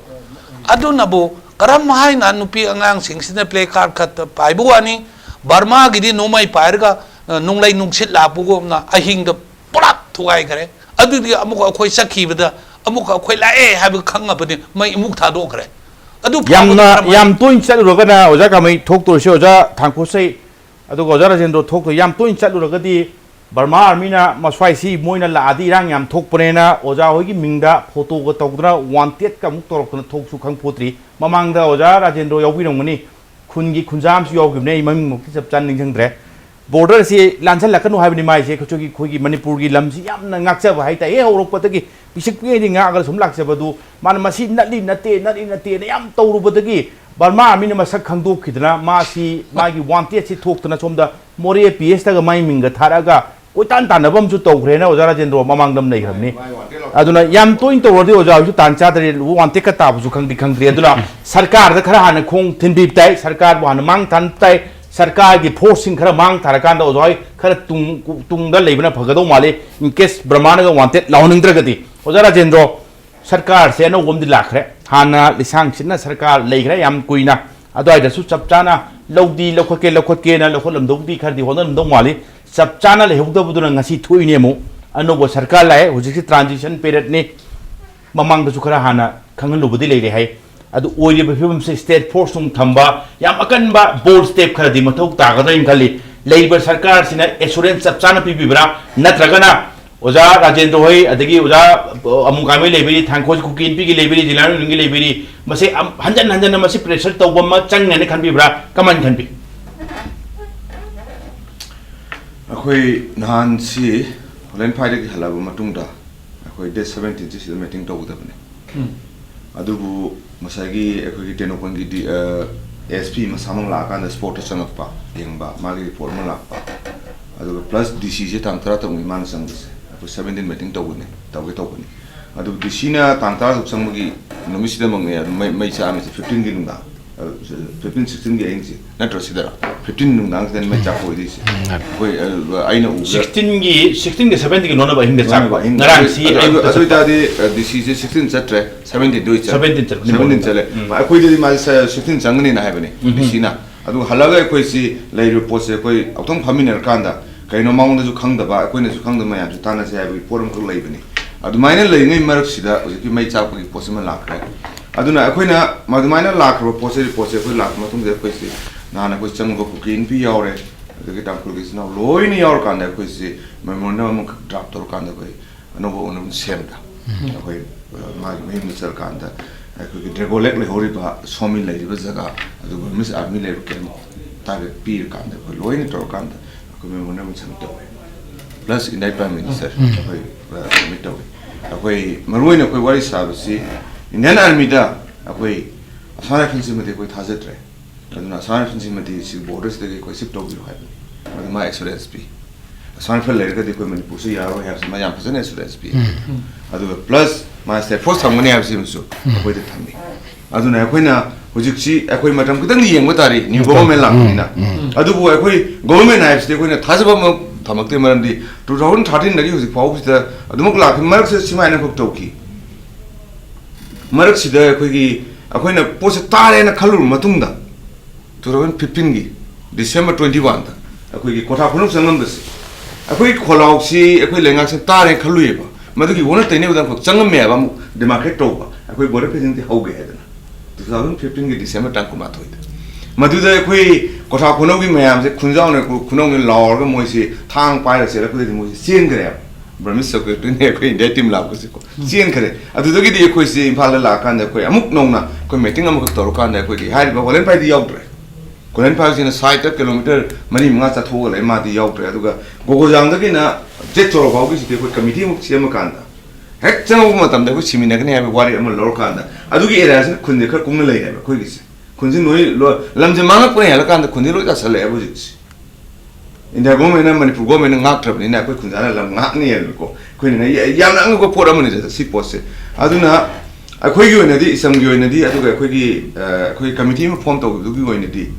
अदु नबो करम हाइना नुपी अंगांग सिंगसिना प्ले कार्ड खत पाइबुवानी बर्मा गिदि नोमाई पाइरगा नुंगलै नुंगसित लापुगोमना अहिंग पुरात थुगाई करे अदुदि अमुक अखोई सखिबदा अमुक अखोई लाए हाब खंगबदि मै अमुक थादोखरे याम तोइन चलुरगना ओजा कामै थोक्तोरसे ओजा थांखोसै अदुगा ओजा राजेंद्र थोक्तो याम तोइन चलुरगदि बर्मा आर्मीना मस्वाइसी मोइना लादि इरांग याम थोकपनेना ओजा होगी मिंगदा फोटोगा तौदना वांटेड का मुक तोरकना थोकसु खंगपोत्री ममांगदा ओजा राजेंद्र याउबिरंगनि खुनगी खुनजामसु याउगिबने इमंग मुक्ति सबचान निंजंद्रे बॉर्डर से लांसन लखनु हाइबनि माइसे खचोगी खोगी मणिपुर की लमसी यामना ngaksaba haita e horokpatagi pisik pe ni nga agal sum laksabadu man masi nali nate ne yam tawrubadagi Barma Amina Masak Kandu Kidna, Masi, Magi wanted to talk to Nasomda, Moria Piesta, Miming, Taraga, Utan Tanabam to Togrena, or Rajendro, among them Nagami. Aduna Yam to into Rodio to Tanchadri, who want take a tap to come the country. Aduna Sarkar, the Karan, Kong, Tindi Tai, Sarkar, one among Tantai, Sarkar, the posting Karamang, Tarakanda, Ozoi, Karatung the Labana Pagado Mali, in case Brahmana wanted, Launing Dragati, Rajendro. Sarkar se no wom di lakre hana lisang china sarkar leigre yam kuina adoi da su chapchana lodi lokhake na lokholam dogdi khar di honam dong wali chapchana le hugda buduna ngasi thuine mu anobo sarkar lai hujik transition period ni mamang da su khara hana khangan lobudi leire hai adu oye be film se state force sum thamba yam akan ba bold step khara di mathok ta ga da ingali leiber sarkar sina assurance chapchana pi bibra natragana Oza Rajendro Hoi, Adagi Uza Amukame Library, THANKHOSEI KUKI INPI Library, ZELIANGRONG Library, Masi Hanjan Masi pressure to Wama Chang and can be bra, come on can be. Akoi Nan Si, Holen Padi Halabu Matunda, Akoi Day 17 is the meeting to Udabane. Adubu Masagi, Akoi Tenopangi, SP Masamang Laka and the sport of Pa, Yangba, Mali Formula. Plus DCJ Tantra to Miman Sangs. 17 meeting to win it. Adu Dishina Tantara of Samugi, Nomisida Monga, my charm is 15 Ginda, 15-16 games, not Rosidera, 15 Nungs, then my chap with this. I know 16 to 17 none of him the this is 16 set 17 do it 17 I quit my 16 Sangani in heaven, Dishina. Adu Halaga Quasi, later post a quay, Autumn Pamina Kanda. Kaino maung to kang the ba, when you kang the man to Tana say, we pour him to Labany. At the minor laying in Marxida, was if you made up with possible luck. Aduna Aquina, Madamina Lack, or possible luck, Matum de Quisi, Nana question go cookie in Piore, the guitar is now low in York and the Quisi, Memorandum dropped or Kanda way, a noble one Semda. My name is Kanda. I could regularly Horiba, Somi Lady Vazaga, Miss Armilla came target Peer Kanda, low in it or Kanda. Plus in that Prime Minister, away Maruin of what is Sabusi, in an Armida, away a Sana Consumer with Hazard, and a Sana Consumer borders the equip of you have with my SRSP. A Sana Later, the equipment Pussy, I have some Mayam SRSP. Plus, my step for someone else him so, with the Tammy. Aduna Aquina. Ujiksi, Aqui Matam Kutani, New Government Lamina. Adu Aqui, government knives, they win a Tazabam Tamakti 2013 the use of the Adumukla, Marxist Simana Toki. Marx the Aqui, Aquina Posatare and a Kalur Matunda 2015, December 21. Aqui Kotapunus and numbers. Aqui Kolausi, Aqui Langas Tare and Kaluiba. Maduki wanted to know them for Changamea, the market over. Aqui were representing the Hogan. 2015 December Tankumato. Maduda Kui, Kotakunogi Mayam, the Kunzon, Kunogi Law, Moisi, Tang Pirates, Sien Grab, Bramis of the Detim Lacusico, Sien Kare, Adugi the Equisi in Palala Kanda, Amuk Nona, committing a Mokorokan, the hide by Olen by the Yautre. Colen Pass in a site a kilometer, many months at home, and Mati Yautre, Gogozangina, Jetro of August, they would committee of Siamakanda. Hector Matam, the which Simin have a warrior Lorcanda. Adugi as Kundika Kumule, Quigis. Kunzino Lamzamana Puyalakan, the Kundilo as a level. In the woman and Manipur woman and Natra in Aqua Kunzana Lamni and go. Queen Yang go put a minute as a sip was. Aduna, a quick unity, some unity, I took a quick committee formed of the unity.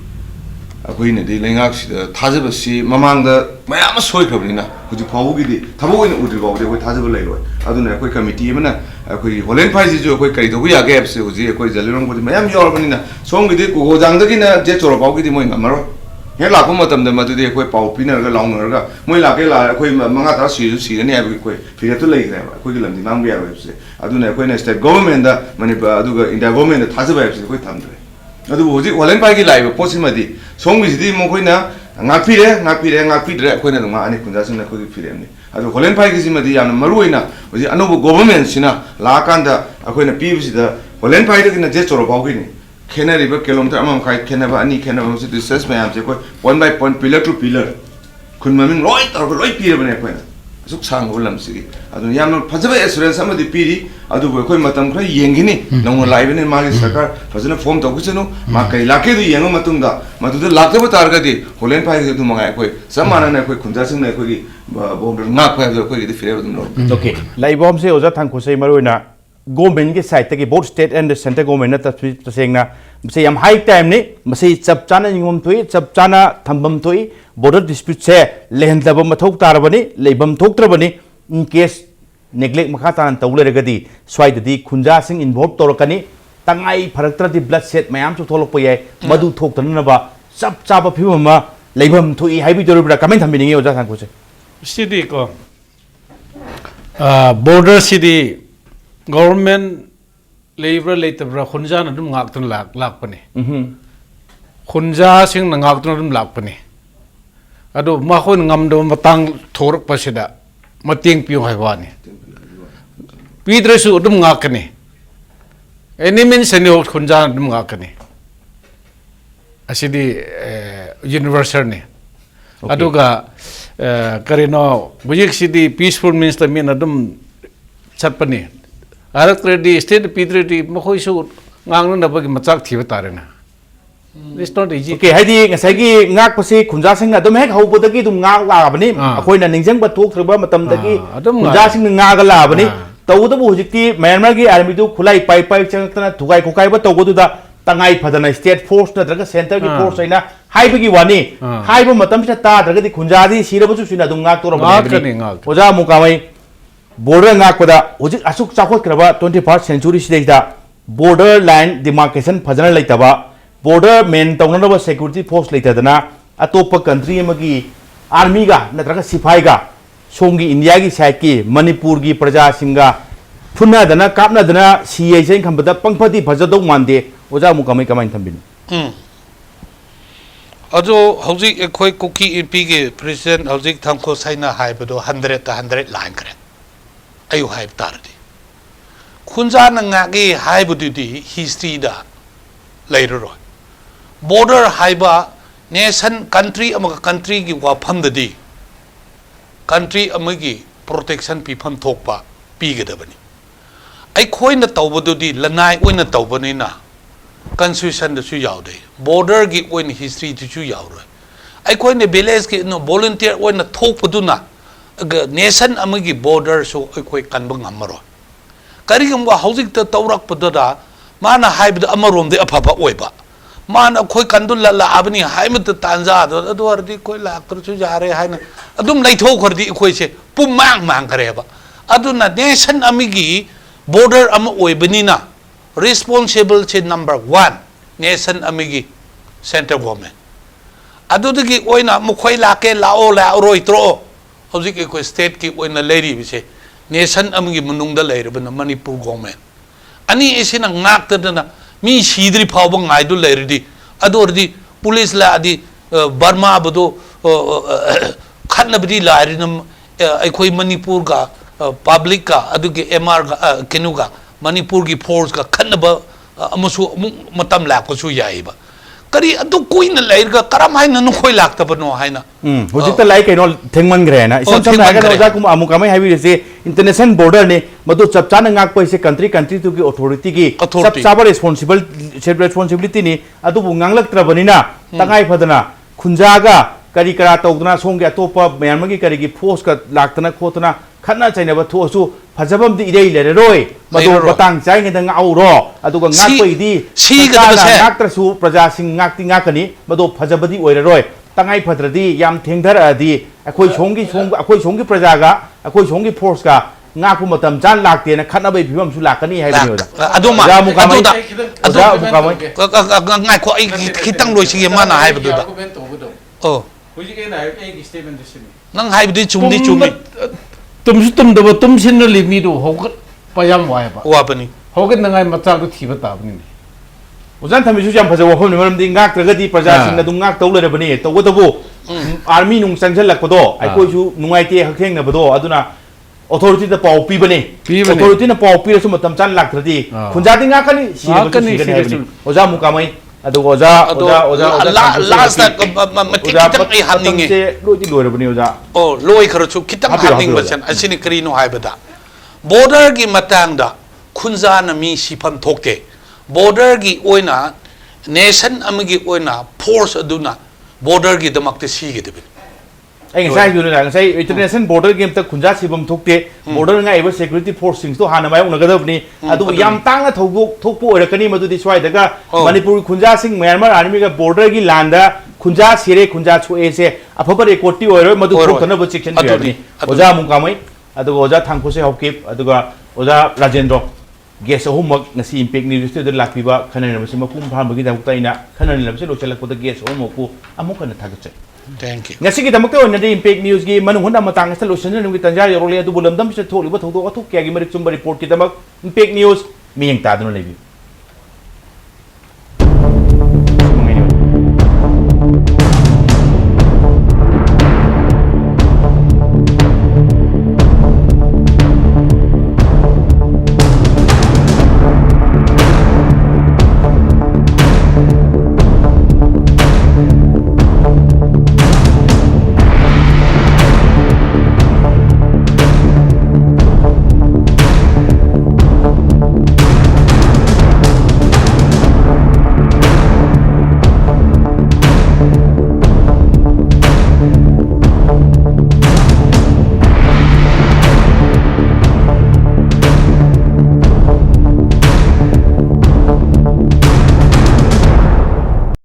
A queen, the Lingax, the Tazabasi, Mamanga, my ama Soikrina, who Paugi, Tabu in Udrivo, with Tazabalo. I don't know a quick committee, a quick Holen Pizes, a quick we are gaps, who is a quick along with Miami Yorbanina, song with it, go down the jet or about the Moingamaro. Here, la Pumatam, the Matu, quick Paupina, longer, Moila, quick Mangata, she and every quick, figure to lay them, a quick and the Mambia website. I don't know when I step government, Manipa, in the government, the Tazabs, with Tandre. Holen Pagi live, possibility. Song is the Moquina, Napire, Quina, and Kundas and Kudi Film. As a Holen Pagizimadi and Maruina, with the Anobo government, Sina, Lakanda, Aquina Peeves, the Holen Pagi in a gesture of Augini. Canary, Kilometer among Kai, Canava, any Canava, the Sess, 1 by point, pillar to pillar. Couldn't right or right pillar when I went. asuk sang ulam sigi adu yam phajaba assurance amadi piri adu koi matam khra yengini nong live ne magi sarkar phajana form to kuchenu ma kai lake du yenga matungda madu da lakta ba targa di holen pai du mangai koi samana ne koi khunja sing ne koi gi border ngak pai du koi di fire dum lo okay laibom se oja thangkhosei maroina government के side के both state and center government ना तसेंगना मसे यम high time ने मसे चप चाना निगम थोई चप चाना थंबम थोई border dispute से लेहन तब मथोक तारबनी लेबम थोक तरबनी in case neglect मखा तान तौले रगदी स्वाइद दी खुंजा सिंग involve तोरकनी तंगाई फरकतर दी blood set मयाम चो थोलक पये मधु थोक तननबा चप चाप फिबम लेबम थोई हाइबी दोरबरा कमेंट थंबिनिगे ओजा थंगखोसे सिटी को border city government labor later khunja na dum ngak tun lak pani khunja sing na ngak tun dum lak pani ado ma khon ngam do matang thorak pasida mating piu hai wani pidresu dum ngak ni any means any khunja dum ngak ni asidi universal ni ado ga karino bujik sidi peaceful means the mean adum chatpani Arak ready state P3 makoi su ngang na bagi machak thiba tare na it's not easy okay haidi ngasai gi ngak pasi khunja sing adum hek hau bodagi dum ngak la bani akoi na ningjang ba thok throba matam dagi khunja sing ngak la bani tawda bu hujikti Myanmar gi army du khulai pai pai changtana thugai khokai ba tawgo du da tangai phadana state force na draga center gi force aina haibagi wani haiba matam sa ta draga di khunja di sirabu su sina dum ngak tora bani oja mukamai border ngakpada hojik asuk chakot kraba 21st century sidai border line demarcation phajana laitaba border main tawnaba security force laitadana atopa country amagi army ga natraga sipai ga songi india gi side ki manipur gi praja singa phunna dana kapna dana CI sen khambada pangphati phajadok mande oja mukamai kamai thambini ajo hojik ekhoi kuki INPI ge president hojik thangkhosei na haibado 100 ta 100 line kre ayu haib tardi khunja na ngagi haibududi history da later border haiba nation country amaga country gi wafam dadi country amagi protection pifam thokpa pigadabani ai khoina tawbududi lanai oina tawbani na constitution da su yaude border gi oina history tu su yauro ai khoina village gi no volunteer oina thokpaduna nation amagi border so koi kanbang amaro kari gamba hojik ta tawrak padada mana haibda amarom de afaba oiba mana koi kandul la abni haimut tanja do ardi koi la akru chu jare haina adum lai tho khardi koi se pum mang kareba aduna nation amigi border am oibani na responsible che number 1 nation amigi central government adudagi oina mukhoi la ke lao la roi tro hojik ekoi state ki oina leri bise nation amgi munungda leiribana Manipur government ani esina ngaktadana mi sidri phawba ngaidu leiridi adordi police la adi Burma bado khatnabdi lairinam ekoi Manipur ga public ka adugi MR ga kenuga Manipur gi force ga khatnaba amusu matam lakpasu yaiba kari adu kuina lairga karam haina nu khoi laktabano haina hojikta lai kaino thengman grena isam sam naga oja kum amukamai habi se international border ne madu chapchana ngak pai se country tu ki authority ki chapchaba responsibility ni adu bu nganglak trabani na tangai phadana khunjaga kari kara tawduna songi atopa Myanmar gi kari gi force ka laktana khotana khana chaina ba thosu phajabam di idei le roi madu batang chai ngi dang au ro adu ga ngak pai di si ga se ngak trasu praja sing ngak ti ngakani madu phajabadi oire roi tangai phadradi yam thengdar adi akoi songi praja ga akoi songi force ka ngak pu matam chan lakte na khana bai phibam su lakani hai bani oda aduma mukamai ngai ko ai khitang loi si ma na hai badu da oh hojik na ai statement disini nang hai budi chumdi tumsu tumdaba tumsin limi do hogat payam waiba wapani hogat nangai machak do thiba tabni ojan thami su jam phaja wafam ni maram di ngak tragadi praja sing na dung ngak tawle bani tawgo army nung sangjal lakpado ai koi su nungai te hakheng na bado aduna authority da pau pi bane authority na pau pi su matam chan laktradi khunja di ngak kani si oja mukamai ꯑꯗꯨ ꯑꯣꯖꯥ last ꯃꯇꯤꯛ ꯈꯤꯇꯪ ꯑꯩ ꯍꯥꯞꯅꯤꯡꯉꯦ ꯂꯣꯏꯗꯤ ꯂꯣꯏꯔꯕꯅꯤ ꯑꯣꯖꯥ ꯑꯣ ꯂꯣꯏꯈ꯭ꯔꯁꯨ ꯈꯤꯇꯪ ꯍꯥꯞꯅꯤꯡꯕꯁꯦ ꯑꯁꯤꯅꯤ ꯀꯔꯤꯅꯣ ꯍꯥꯏꯕꯗ ꯕꯣꯔꯗꯔꯒꯤ ꯃꯇꯥꯡꯗ ꯈꯨꯟꯖꯥꯅ ꯃꯤ ꯁꯤꯐꯝ ꯊꯣꯛꯇꯦ ꯕꯣꯔꯗꯔꯒꯤ ꯑꯣꯏꯅ ꯅꯦꯁꯟ ꯑꯃꯒꯤ ꯑꯣꯏꯅ ꯐꯣꯔꯁ ꯑꯗꯨꯅ ꯕꯣꯔꯗꯔꯒꯤꯗꯃꯛꯇ ꯁꯤꯒꯗꯕꯅꯤ ꯑꯩ ꯉꯁꯥꯏ ꯏꯟꯇꯔꯅꯦꯁꯅꯦꯜ ꯕꯣꯔꯗꯔ ꯒꯦꯝꯇ ꯈꯨꯟꯖꯥ ꯁꯤꯐꯝ ꯊꯣꯛꯇꯦ ꯕꯣꯔꯗꯔ ꯉꯥꯏꯕ ꯁꯦꯀ꯭ꯌꯨꯔꯤꯇꯤ ꯐꯣꯔꯁꯁꯤꯡꯗꯣ ꯍꯥꯟꯅ ꯃꯥꯌꯣꯛꯅꯒꯗꯕꯅꯤ ꯑꯗꯨꯕꯨ ꯌꯥꯝ ꯇꯥꯡꯅ ꯊꯣꯛꯄ ꯑꯣꯏꯔꯛꯀꯅꯤ ꯃꯗꯨꯗꯤ ꯁ꯭ꯋꯥꯏꯗꯒ ꯃꯅꯤꯄꯨꯔ ꯈꯨꯟꯖꯥꯁꯤꯡ ꯃ꯭ꯌꯥꯟꯃꯥꯔ ꯑꯥꯔꯃꯤꯒ ꯕꯣꯔꯗꯔꯒꯤ ꯂꯥꯟꯗ ꯈꯨꯟꯖꯥ ꯁꯤꯔꯦ ꯈꯨꯟꯖꯥ ꯁꯣꯛꯑꯦꯁꯦ ꯑꯐꯕ ꯔꯦꯀꯣꯔꯗꯇꯤ ꯑꯣꯏꯔꯣꯏ ꯃꯗꯨ ꯊꯣꯛꯇꯅꯕ ꯆꯦꯛꯁꯤꯟꯕꯤꯔꯕꯅꯤ ꯑꯣꯖꯥ ꯑꯃꯨꯛ ꯀꯥꯃꯩ ꯑꯗꯨꯒ ꯑꯣꯖꯥ ꯊꯥꯡꯈꯣꯁꯦ ꯍꯥꯎꯀꯤꯞ ꯑꯗꯨꯒ ꯑꯣꯖꯥ ꯔꯥꯖꯦꯟꯗ꯭ꯔꯣ ꯒꯦꯁ ꯑꯍꯨꯝꯃꯛ ꯉꯁꯤ ꯏꯝꯄꯦꯛ ꯅ꯭ꯌꯨꯁ ꯁ꯭ꯇꯨꯗꯤꯑꯣꯗ ꯂꯥꯛꯄꯤꯕ ꯈꯟꯅꯅꯕꯁꯤ ꯃꯄꯨꯡ ꯐꯥꯍꯟꯕꯒꯤꯗꯃꯛꯇ ꯑꯩꯅ ꯈꯟꯅꯅꯕꯁꯤ ꯂꯣꯏꯁꯤꯜꯂꯛꯄꯗ ꯒꯦꯁ ꯑꯍꯨꯝꯃꯛꯄꯨ ꯑꯃꯨꯛ ꯍꯟꯅ ꯊꯥꯒꯠꯆꯩ Thank you. ꯉꯁꯤꯒꯤꯗꯃꯛꯇ ꯑꯣꯏꯅꯗꯤ ꯏꯝꯄꯦꯛ ꯅ꯭ꯌꯨꯁꯀꯤ ꯃꯅꯨꯡ ꯍꯨꯠꯅ ꯃꯇꯥꯡ ꯑꯁꯤꯗ ꯂꯣꯏꯁꯤꯟꯅꯕꯒꯤ ꯇꯥꯟꯖꯥ ꯌꯧꯔꯛꯂꯦ ꯑꯗꯨꯕꯨ ꯂꯝꯗꯝꯁꯤꯗ ꯊꯣꯛꯂꯤꯕ ꯊꯧꯗꯣꯛ ꯋꯥꯊꯣꯛ ꯀꯌꯥꯒꯤ ꯃꯔꯤꯛ ꯆꯨꯝꯕ ꯔꯤꯄꯣꯔꯠꯀꯤꯗꯃꯛ ꯏꯝꯄꯦꯛ ꯅ꯭ꯌꯨꯁ ꯃꯤꯠꯌꯦꯡ ꯇꯥꯗꯨꯅ ꯂꯩꯕꯤꯌꯨ